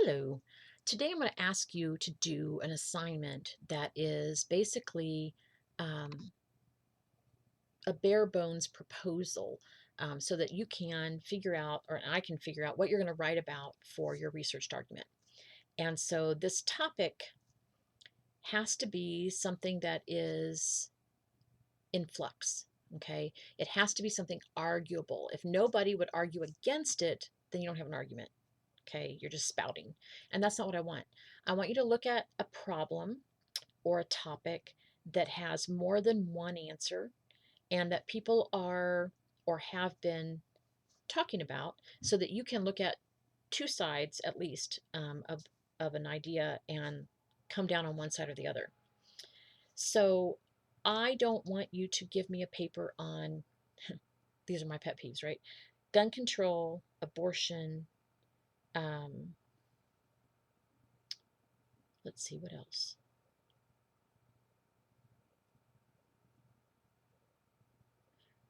Hello. Today I'm going to ask you to do an assignment that is basically um, a bare bones proposal so that you can figure out, or I can figure out what you're going to write about for your research document. And so this topic has to be something that is in flux. Okay. It has to be something arguable. If nobody would argue against it, then you don't have an argument. Okay, you're just spouting. And that's not what I want. I want you to look at a problem or a topic that has more than one answer and that people are or have been talking about so that you can look at two sides at least of an idea and come down on one side or the other. So I don't want you to give me a paper on, these are my pet peeves, right? Gun control, abortion, um, let's see what else.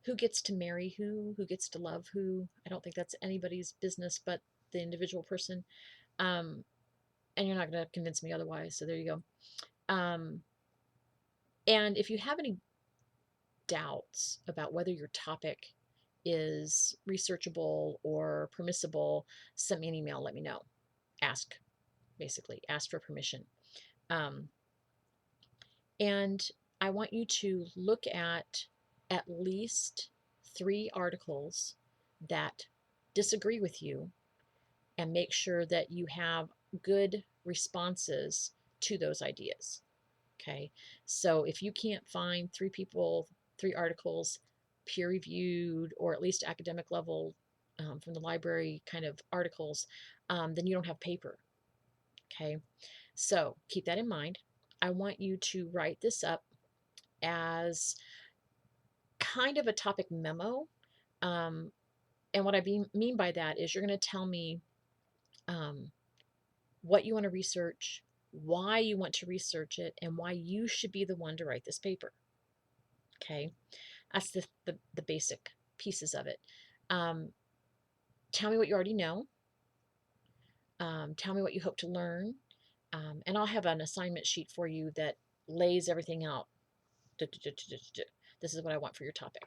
Who gets to marry who gets to love who. I don't think that's anybody's business but the individual person. Um, and you're not going to convince me otherwise. So there you go. And if you have any doubts about whether your topic is researchable or permissible, send me an email, let me know. Ask, basically, ask for permission. Um, and I want you to look at least 3 articles that disagree with you and make sure that you have good responses to those ideas. Okay. So if you can't find 3 people, 3 articles, peer reviewed, or at least academic level from the library kind of articles, then you don't have paper. Okay. So keep that in mind. I want you to write this up as kind of a topic memo. Um, and what I mean by that is you're going to tell me um, what you want to research, why you want to research it, and why you should be the one to write this paper. Okay, that's the basic pieces of it. Um, Tell me what you already know. Tell me what you hope to learn. And I'll have an assignment sheet for you that lays everything out. This is what I want for your topic.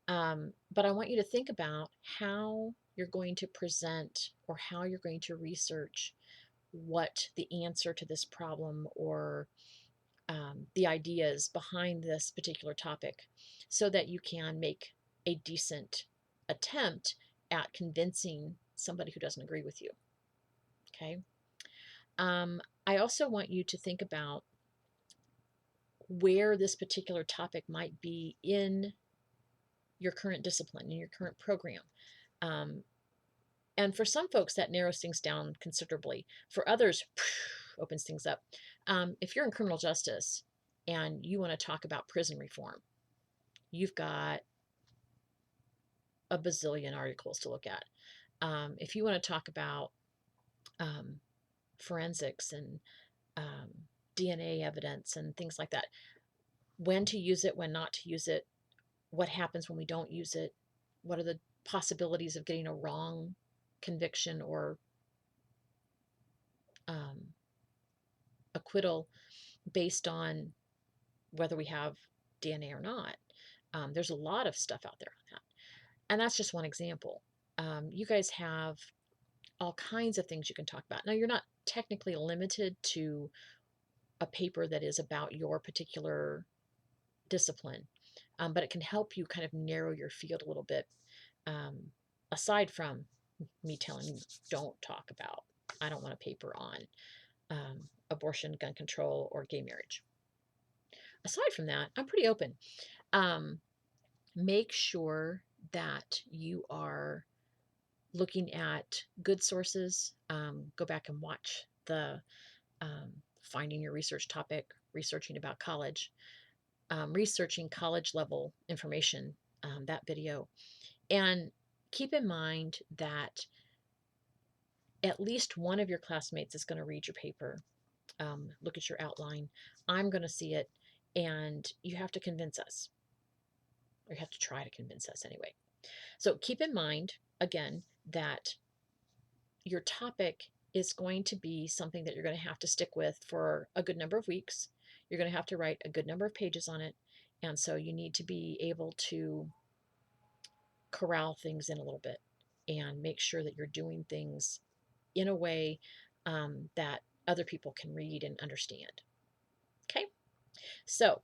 But I want you to think about how you're going to present or how you're going to research what the answer to this problem or the ideas behind this particular topic so that you can make a decent attempt at convincing somebody who doesn't agree with you. Okay. I also want you to think about where this particular topic might be in your current discipline, in your current program. Um, and for some folks, that narrows things down considerably. For others, opens things up. If you're in criminal justice and you want to talk about prison reform, you've got a bazillion articles to look at. If you want to talk about um, forensics and um, DNA evidence and things like that, when to use it, when not to use it, what happens when we don't use it, what are the possibilities of getting a wrong conviction or um, acquittal based on whether we have DNA or not. There's a lot of stuff out there on that. And that's just one example. You guys have all kinds of things you can talk about. Now, you're not technically limited to a paper that is about your particular discipline, but it can help you kind of narrow your field a little bit, um, aside from me telling you, don't talk about, I don't want a paper on abortion, gun control, or gay marriage. Aside from that, I'm pretty open. Um, Make sure that you are looking at good sources. Go back and watch the Finding Your Research Topic, Researching About College, Researching College Level Information, that video. And keep in mind that at least one of your classmates is going to read your paper, look at your outline. I'm going to see it, and you have to convince us, or you have to try to convince us anyway. So keep in mind, again, that your topic is going to be something that you're going to have to stick with for a good number of weeks. You're going to have to write a good number of pages on it. And so you need to be able to corral things in a little bit and make sure that you're doing things in a way that other people can read and understand. Okay, so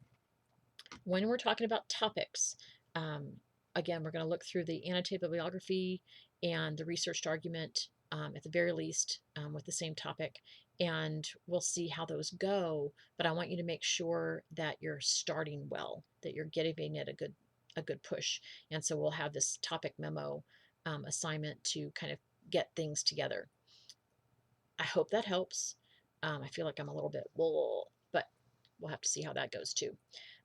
when we're talking about topics, um, again, we're going to look through the annotated bibliography and the researched argument at the very least with the same topic, and we'll see how those go. But I want you to make sure that you're starting well, that you're giving it a good push. And so we'll have this topic memo assignment to kind of get things together. I hope that helps. I feel like I'm a little bit, but we'll have to see how that goes too.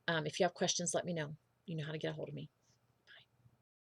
If you have questions, let me know. You know how to get a hold of me.